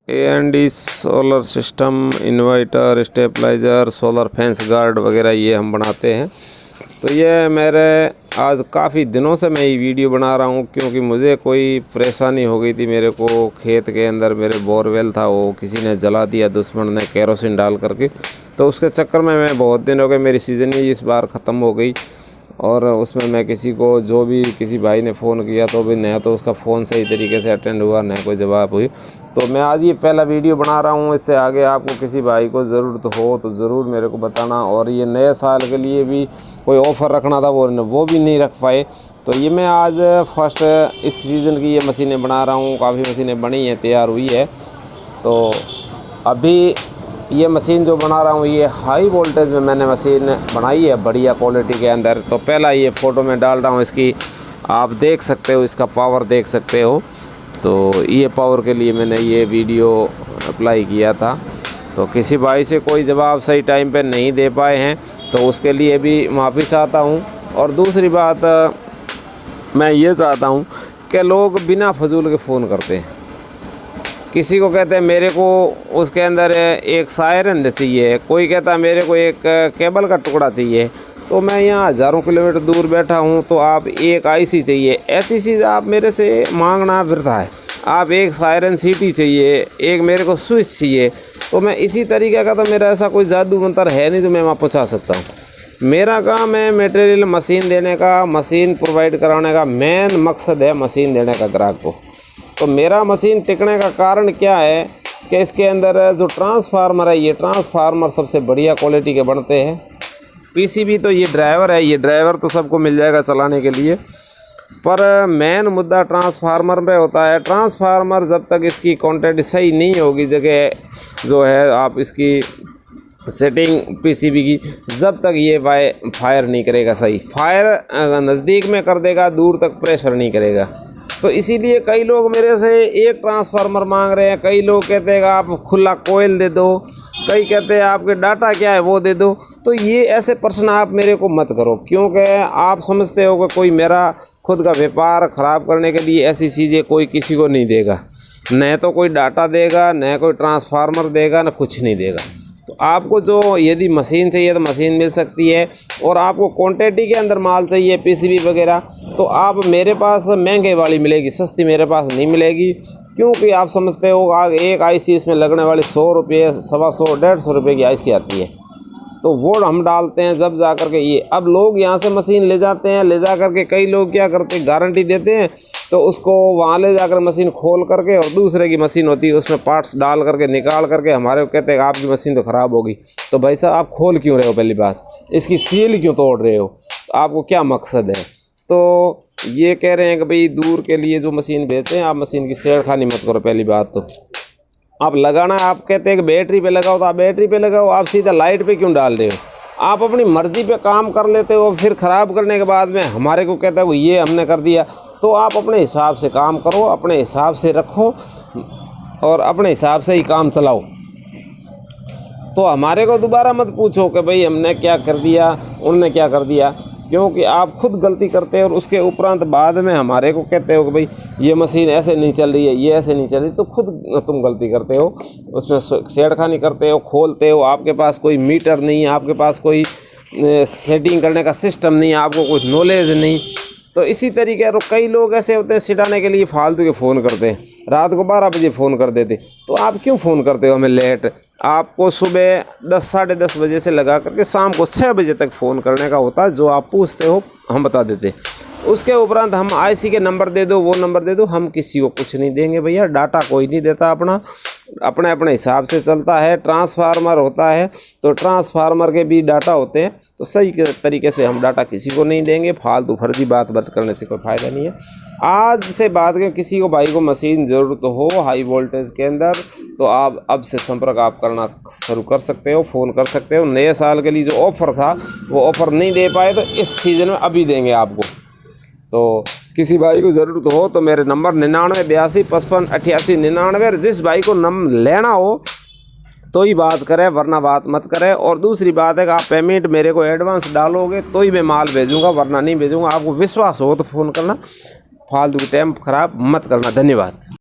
AND solar system, inverter, stabiliser, solar fence guard वगैरह ये हम बनाते हैं। तो ये मेरे आज काफ़ी दिनों से मैं ये वीडियो बना रहा हूँ, क्योंकि मुझे कोई परेशानी हो गई थी। मेरे को खेत के अंदर मेरे बोरवेल था, वो किसी ने जला दिया, दुश्मन ने केरोसिन डाल करके। तो उसके चक्कर में मैं बहुत दिन हो गए, मेरी सीज़न ही इस बार ख़त्म हो गई। और उसमें मैं किसी को जो भी किसी भाई ने फ़ोन किया तो भी न तो उसका फ़ोन सही तरीके से अटेंड हुआ, न कोई जवाब हुई। तो मैं आज ये पहला वीडियो बना रहा हूँ। इससे आगे आपको किसी भाई को ज़रूरत हो तो ज़रूर मेरे को बताना। और ये नए साल के लिए भी कोई ऑफ़र रखना था, वो भी नहीं रख पाए। तो ये मैं आज फर्स्ट इस सीज़न की ये मशीनें बना रहा हूँ। काफ़ी मशीनें बनी हैं, तैयार हुई है। तो अभी ये मशीन जो बना रहा हूँ, ये हाई वोल्टेज में मैंने मशीन बनाई है, बढ़िया क्वालिटी के अंदर। तो पहला ये फ़ोटो में डाल रहा हूँ, इसकी आप देख सकते हो, इसका पावर देख सकते हो। तो ये पावर के लिए मैंने ये वीडियो अप्लाई किया था। तो किसी भाई से कोई जवाब सही टाइम पे नहीं दे पाए हैं, तो उसके लिए भी माफ़ी चाहता हूँ। और दूसरी बात मैं ये चाहता हूँ कि लोग बिना फजूल के फ़ोन करते हैं। किसी को कहते हैं मेरे को उसके अंदर एक सायरन चाहिए, कोई कहता है मेरे को एक केबल का टुकड़ा चाहिए। तो मैं यहाँ हज़ारों किलोमीटर दूर बैठा हूँ, तो आप एक आईसी चाहिए, ऐसी चीज़ आप मेरे से मांगना वृथा है। आप एक सायरन सीटी चाहिए, एक मेरे को स्विच चाहिए। तो मैं इसी तरीके का, तो मेरा ऐसा कोई जादू मंत्र है नहीं जो मैं वहाँ पहुँचा सकता हूँ। मेरा काम है मटेरियल मशीन देने का, मशीन प्रोवाइड कराने का। मेन मकसद है मशीन देने का ग्राहक को। तो मेरा मशीन टिकने का कारण क्या है कि इसके अंदर जो ट्रांसफार्मर है, ये ट्रांसफार्मर सबसे बढ़िया क्वालिटी के बनते हैं। पीसीबी तो ये ड्राइवर है, ये ड्राइवर तो सबको मिल जाएगा चलाने के लिए, पर मेन मुद्दा ट्रांसफार्मर पे होता है। ट्रांसफार्मर जब तक इसकी क्वांटिटी सही नहीं होगी, जगह जो है आप इसकी सेटिंग पीसीबी की, जब तक ये फायर नहीं करेगा सही। फायर नज़दीक में कर देगा, दूर तक प्रेशर नहीं करेगा। तो इसीलिए कई लोग मेरे से एक ट्रांसफार्मर मांग रहे हैं। कई लोग कहते हैं आप खुला कोयल दे दो, कई कहते हैं आपके डाटा क्या है वो दे दो। तो ये ऐसे प्रश्न आप मेरे को मत करो, क्योंकि आप समझते हो कि कोई मेरा खुद का व्यापार ख़राब करने के लिए ऐसी चीज़ें कोई किसी को नहीं देगा। न तो कोई डाटा देगा, न कोई ट्रांसफार्मर देगा, न कुछ नहीं देगा। तो आपको जो यदि मशीन चाहिए तो मशीन मिल सकती है। और आपको क्वांटिटी के अंदर माल चाहिए, पीसीबी वगैरह, तो आप मेरे पास महंगे वाली मिलेगी, सस्ती मेरे पास नहीं मिलेगी। क्योंकि आप समझते हो एक आईसी इसमें लगने वाली 100 रुपये, 125, 150 रुपये की आईसी आती है। तो वो हम डालते हैं जब जा कर के ये, अब लोग यहाँ से मशीन ले जाते हैं, ले जा कर के कई लोग क्या करते हैं, गारंटी देते हैं, तो उसको वहाँ ले जाकर मशीन खोल करके, और दूसरे की मशीन होती है उसमें पार्ट्स डाल करके निकाल करके हमारे को कहते हैं आपकी मशीन तो ख़राब होगी। तो भाई साहब आप खोल क्यों रहे हो? पहली बात, इसकी सील क्यों तोड़ रहे हो? आपको क्या मकसद है? तो ये कह रहे हैं कि भाई दूर के लिए जो मशीन भेजते हैं, आप मशीन की छेड़खानी मत करो। पहली बात तो आप लगाना, आप कहते हैं कि बैटरी पे लगाओ, तो आप बैटरी पे लगाओ, आप सीधा लाइट पे क्यों डाल रहे हो? आप अपनी मर्ज़ी पे काम कर लेते हो, फिर ख़राब करने के बाद में हमारे को कहता है वो ये हमने कर दिया। तो आप अपने हिसाब से काम करो, अपने हिसाब से रखो और अपने हिसाब से ही काम चलाओ। तो हमारे को दोबारा मत पूछो कि भाई हमने क्या कर दिया, उनने क्या कर दिया, क्योंकि आप खुद गलती करते हो और उसके उपरांत बाद में हमारे को कहते हो कि भाई ये मशीन ऐसे नहीं चल रही है, ये ऐसे नहीं चल रही। तो खुद तुम गलती करते हो, उसमें छेड़खानी करते हो, खोलते हो। आपके पास कोई मीटर नहीं, आपके पास कोई सेटिंग करने का सिस्टम नहीं, आपको कोई नॉलेज नहीं। तो इसी तरीके से कई लोग ऐसे होते हैं, सिटाने के लिए फालतू के फ़ोन करते हैं, रात को 12 बजे फ़ोन कर देते। तो आप क्यों फ़ोन करते हो हमें लेट? आपको सुबह 10, साढ़े 10 बजे से लगा करके शाम को 6 बजे तक फ़ोन करने का होता है। जो आप पूछते हो हम बता देते। उसके उपरांत हम आईसी के नंबर दे दो, वो नंबर दे दो, हम किसी को कुछ नहीं देंगे भैया। डाटा कोई नहीं देता, अपना अपने अपने हिसाब से चलता है। ट्रांसफार्मर होता है तो ट्रांसफार्मर के भी डाटा होते हैं, तो सही तरीके से हम डाटा किसी को नहीं देंगे। फालतू फर्जी बात करने से कोई फ़ायदा नहीं है। आज से बाद में किसी को भाई को मशीन ज़रूरत हो हाई वोल्टेज के अंदर, तो आप अब से संपर्क आप करना शुरू कर सकते हो, फ़ोन कर सकते हो। नए साल के लिए जो ऑफ़र था वो ऑफ़र नहीं दे पाए, तो इस सीज़न में अभी देंगे आपको। तो किसी भाई को ज़रूरत हो तो मेरे नंबर 99 82 55 88 99, जिस भाई को लेना हो तो ही बात करें, वरना बात मत करें। और दूसरी बात है कि आप पेमेंट मेरे को एडवांस डालोगे तो ही मैं माल भेजूँगा, वरना नहीं भेजूँगा। आपको विश्वास हो तो फ़ोन करना, फालतू टाइम ख़राब मत करना। धन्यवाद।